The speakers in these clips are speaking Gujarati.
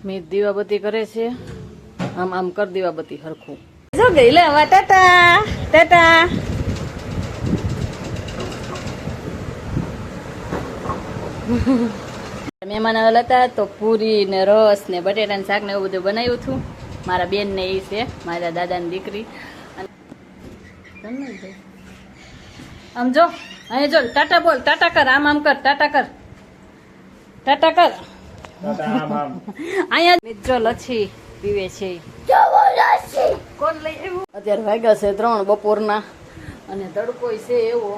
મીત દીવાબત્તી કરે છે. આમ આમ કર દીવાબત્તી હરખું. જો ગઈ લે હવે ટાટા ટાટા. મહેમાન આવેલા હતા તો પૂરી ને રસ ને બટેટા ને શાક ને એવું બધું બનાવ્યું હતું. મારા બેન ને એ છે મારા દાદા ની દીકરી. આમ જો અહીં જો ટાટા બોલ, ટાટા કર, આમ આમ કર, ટાટા કર, ટાટા કર. અહીંયા મિત્રો લચ્છી પીવે છે. કોણ લઈ આવ્યું? અત્યારે વાગ્યા છે 3 બપોરના અને તડકો છે એવો.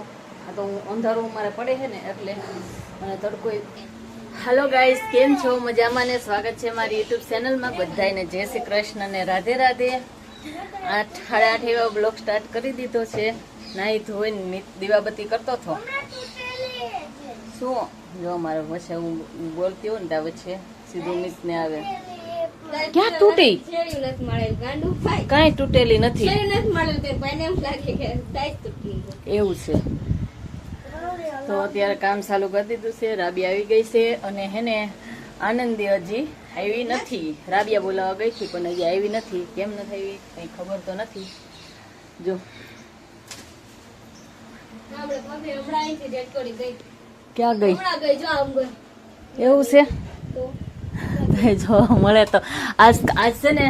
આ તો અંધારું મારે પડે છે ને એટલે અને તડકો. હાલો ગાઈસ, કેમ છો? મજામાં ને? સ્વાગત છે મારી યુટ્યુબ ચેનલમાં. બધાને જય શ્રી કૃષ્ણ ને રાધે રાધે. 8:30 એવા બ્લોગ સ્ટાર્ટ કરી દીધો છે. નાહી ધોઈને દીવાબત્તી કરતો હતો. શું જો મારે વચ્ચે હું બોલતી હોય ને ત્યાં વચ્ચે સીધું મિસ ને આવે. ક્યાં તૂટી? કઈ તૂટેલી નથી. એવું છે તો અત્યારે કામ ચાલુ કરી દીધું છે. રાબી આવી ગઈ છે અને હેને આનંદી હજી આવી નથી. રાબિયા બોલાવા ગઈ હતી પણ હજી આવી નથી. કેમ નથી આવી કઈ ખબર તો નથી. જો ક્યાં ગઈ? એવું છે જોવા મળે તો આજ છે ને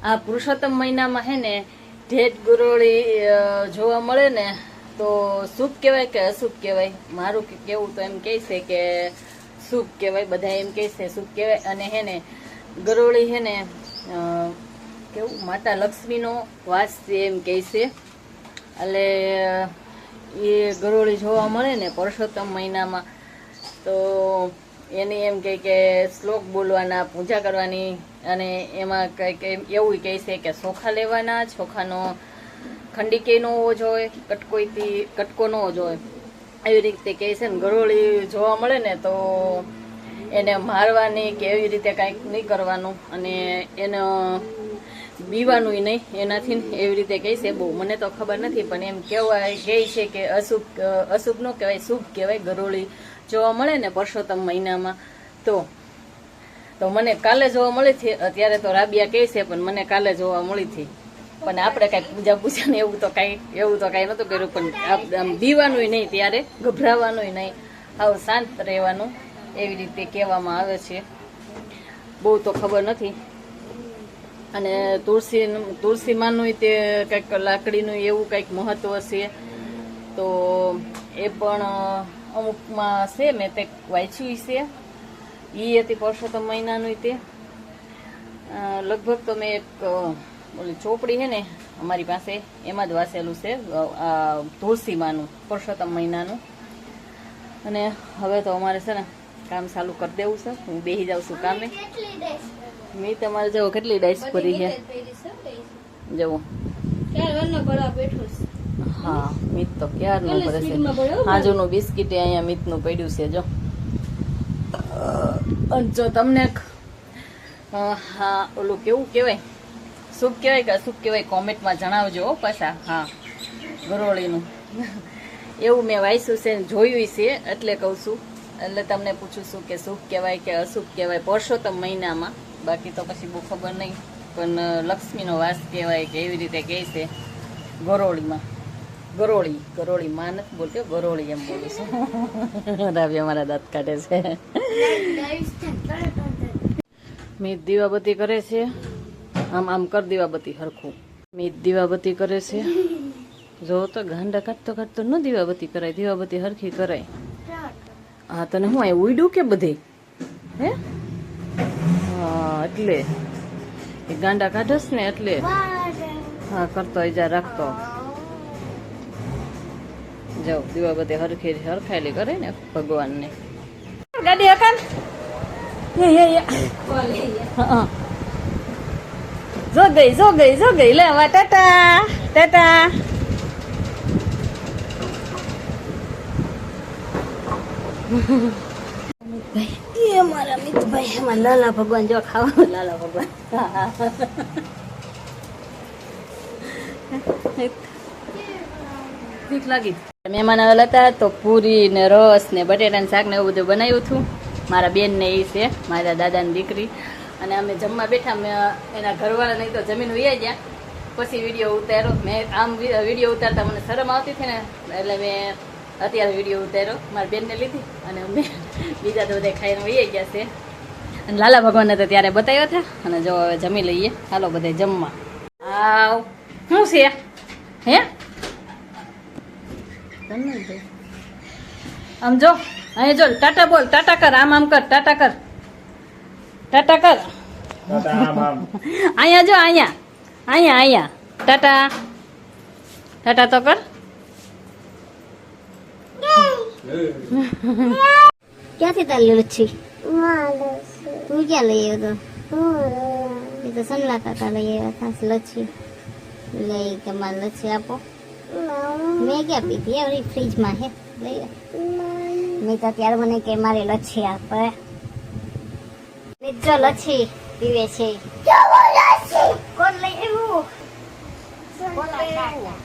આ પુરુષોત્તમ મહિનામાં હે ને ઢેટ ગુરોળી જોવા મળે ને તો શુભ કહેવાય કે અશુભ કહેવાય? મારું કેવું તો એમ કહે છે કે શુભ કહેવાય. બધા એમ કહે છે શુભ કહેવાય. અને હે ને ગરોળી હે ને કેવું માતા લક્ષ્મીનો વાસ છે એમ કહે છે. એટલે એ ગરોળી જોવા મળે ને પુરુષોત્તમ મહિનામાં તો એની એમ કે શ્લોક બોલવાના, પૂજા કરવાની અને એમાં કંઈક એવું કહે છે કે ચોખા લેવાના. ચોખાનો ખંડીકે ન હોવો જોઈએ, કટકો ન હોવો જોઈએ એવી રીતે કહે છે ને. ગરોળી જોવા મળે ને તો એને મારવાની કે એવી રીતે કાંઈક નહીં કરવાનું અને એને બીવાનું નહીં એનાથી એવી રીતે કહે છે. બહુ મને તો ખબર નથી પણ એમ કહેવાય કહે છે કે અશુભ ન કહેવાય, શુભ કહેવાય. ગરોળી જોવા મળે ને પુરુષોત્તમ મહિનામાં તો મને કાલે જોવા મળી હતી. અત્યારે તો રાબિયા કહે છે પણ મને કાલે જોવા મળી હતી. પણ આપણે કાંઈ પૂજા ને એવું તો કાંઈ નહોતું કર્યું. પણ આમ બીવાનું નહીં, ત્યારે ગભરાવાનું નહીં, આવું શાંત રહેવાનું એવી રીતે કહેવામાં આવે છે. બહુ તો ખબર નથી. અને તુલસી માનું તે કંઈક લાકડીનું એવું કંઈક મહત્વ છે તો એ પણ અમુકમાં છે. મેં તે વાંચ્યું છે. એ હતી પુરુષોત્તમ મહિનાનું તે લગભગ તો મેં એક ઓલી ચોપડી છે ને અમારી પાસે એમાં જ વાંચેલું છે તુલસી માનું પુરુષોત્તમ મહિનાનું. અને હવે તો અમારે છે ને કામ ચાલુ કરી દેવું છે. હું બેસી જાઉં છું કામે. મેં તમારે જવો કેટલી ડાઈસ પડી છે જવો. હા મીત તો ક્યારનું ભરે છે. હાજુનું બિસ્કીટ અહીંયા મીતનું પડ્યું છે જો. જો તમને હા ઓલું કેવું કહેવાય, શુભ કહેવાય કે અશુભ કહેવાય કોમેન્ટમાં જણાવજો પાછા. હા ગરોળીનું એવું મેં વાંચ્યું છે, જોયું છે એટલે કહું છું. એટલે તમને પૂછું છું કે શુભ કહેવાય કે અશુભ કહેવાય પુરુષોત્તમ મહિનામાં. બાકી તો પછી બહુ ખબર નહીં. પણ લક્ષ્મીનો વાસ કહેવાય કે એવી રીતે કહે છે ગરોળીમાં. ગરોળી માં નથી બોલતી, ગરોળી એમ બોલું છું. રાવ્યા મારા દાંત કાઢે છે. મીત દીવાબત્તી કરે છે. આમ આમ કર દીવાબત્તી હરખું. મીત દીવાબત્તી કરે છે. જો તો ગાંડા કાઢતો ન દીવાબત્તી કરાય. દીવાબત્તી હરખી કરાય. હા તને હું આ ઉડ્યું કે બધે હે? હા એટલે એ ગાંડા કાઢસ ને એટલે હા કરતો ઈજા રાખતો. જાઓ દીવાબત્તી હરખાયેલી કરે ને ભગવાનને. ગાડી હકાન જો ગઈ લે વા ટાટા ટાટા. મારા મિતભાઈ એમાં લાલા ભગવાન જો ખાવા. લાલા ભગવાન ભીખ લાગી. મહેમાન આવેલા હતા તો પૂરી ને રસ ને બટેટા ને શાક ને એવું બધું બનાવ્યું હતું. મારા બેન ને એ છે મારા દાદા ની દીકરી અને અમે જમવા બેઠા. મેં એના ઘરવાળા નહીં તો જમીન વૈયા ગયા. પછી વિડીયો ઉતાર્યો. મેં આમ વિડીયો ઉતારતા મને શરમ આવતી હતી ને, એટલે મેં અત્યારે વિડીયો ઉતાર્યો. મારી બેનને લીધી અને અમે બીજા તો બધા ખાઈને વૈયા ગયા છે. અને લાલા ભગવાનને તો ત્યારે બતાવ્યા હતા. અને જો હવે જમી લઈએ. હાલો બધા જમવા. આવ શું છે હે? આમ જો અહીંયા જો ટાટા બોલ, ટાટા કર, આમ આમ કર, ટાટા કર, ટાટા કર. અહીંયા જો અહીંયા અહીંયા અહીંયા ટાટા ટાટા તો કર. ક્યાંથી તારી લચ્છી? તું ક્યાં લઈ આવ્યો તો? એ તો સનલા કાકા લઈ આવ્યા ખાસ લચ્છી. લઈ તમારે લચ્છી આપો. મેં ક્યાં પીધી? એવડી ફ્રીજમાં હે, લઈ લે. મેં તો ત્યારે મને કે મારે લચ્છી આપે. જો લચ્છી પીવે છે. કોણ લઈ આવ્યું? કોણ લઈ આવ્યું?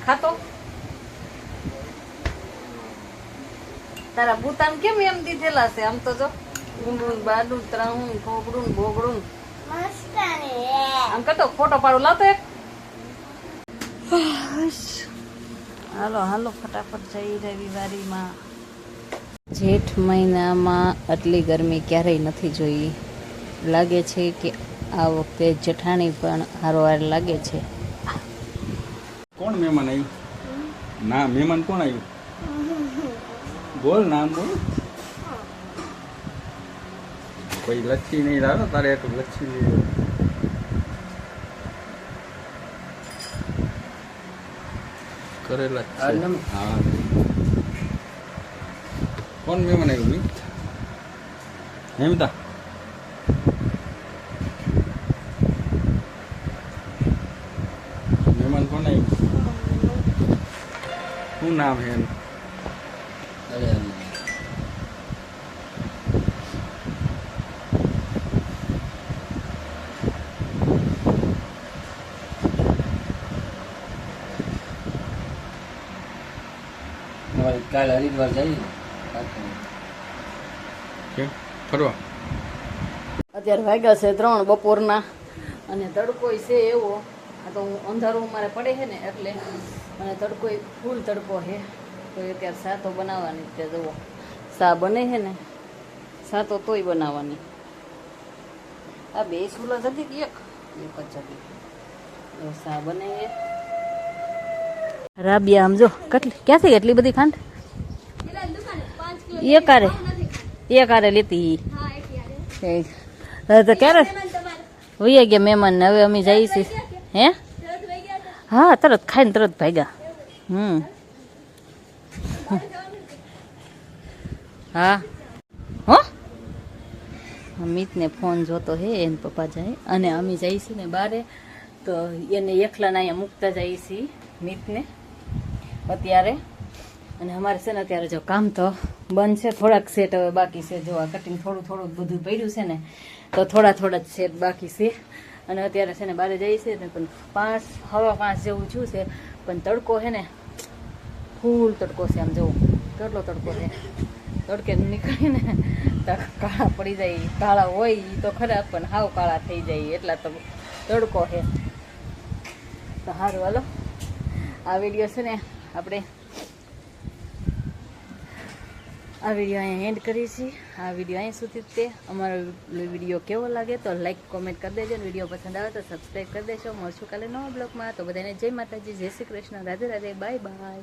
ખાતો તારા ભૂતાન કેમ એમ દીધેલા છે? આમ તો જો ઊંડું બાડું ત્રાહું ખોબડું બોગડું આમ કરતો ફોટો પાડું લાવતો એક. હાલો હાલો ફટાફટ જઈ રવિવારીમાં. જેઠ મહિનામાં આટલી ગરમી ક્યારેય નથી જોઈ. લાગે છે કે આ વખતે જેઠાણી પણ હારોહાર લાગે છે. કોણ મહેમાન આવ્યું? ના મહેમાન કોણ આવ્યું? બોલ નામ બોલ. કોઈ લચ્છી નહીં લાવે તારે એક લચ્છી લેવી. કરેલા જ છે. હા કોણ મહેમાન આવ્યું? મિત હેમદા મહેમાન કોણ આવ્યું? શું નામ છે એનું? કાલે હરિદ્વાર જઈએ કેમ ફરવા? અત્યારે વાગ્યા છે 3 બપોરના અને તડકોય છે એવો. આ તો અંધારું મારે પડે છે ને એટલે, અને તડકોય ફૂલ તડકો છે. તો અત્યારે સા તો બનાવવાની તે જુઓ સા બને છે ને, સા તો તોય બનાવવાની. આ બે સુલા જતી એક જ જતી સા બને છે. રાબિયા આમ જો કેટલી ક્યાંથી એટલી બધી ખાંડ એક આરે લેતી. તો ક્યારે વૈયા ગયા મહેમાન ને? હવે અમે જઈએ છીએ. હે હા, તરત ખાઈને તરત ભાગ્યા. હા હો અમિતને ફોન જોતો હે, એને પપ્પા જાય અને અમે જઈએ છીએ ને બારે. તો એને એકલાને અહીંયા મૂકતા જઈએ છીએ મિતને અત્યારે. અને અમારે છે ને અત્યારે જો કામ તો બંધ છે, થોડાક સેટ હવે બાકી છે. જો આ કટિંગ થોડું થોડું બધું પડ્યું છે ને, તો થોડા થોડા જ સેટ બાકી છે. અને અત્યારે છે ને બહાર જઈએ છે ને, પણ 5:15 જેવું થયું છે. પણ તડકો છે ને ફૂલ તડકો છે. આમ જવું કેટલો તડકો છે. તડકે નીકળીએ ને તો કાળા પડી જાય. કાળા હોય એ તો ખરા, પણ હાવ કાળા થઈ જાય એટલા તો તડકો છે. તો સારું હાલો, આ વિડીયો છે ને આપણે આ વિડીયો અહીંયા એન્ડ કરીએ છીએ. આ વિડીયો અહીં સુધી જ તે. અમારો વિડીયો કેવો લાગે તો લાઈક કોમેન્ટ કરી દેજો. વિડીયો પસંદ આવે તો સબસ્ક્રાઈબ કરી દેજો. મળશું કાલે નવા બ્લોગમાં. તો બધાને જય માતાજી, જય શ્રી કૃષ્ણ, રાધે રાધે, બાય બાય.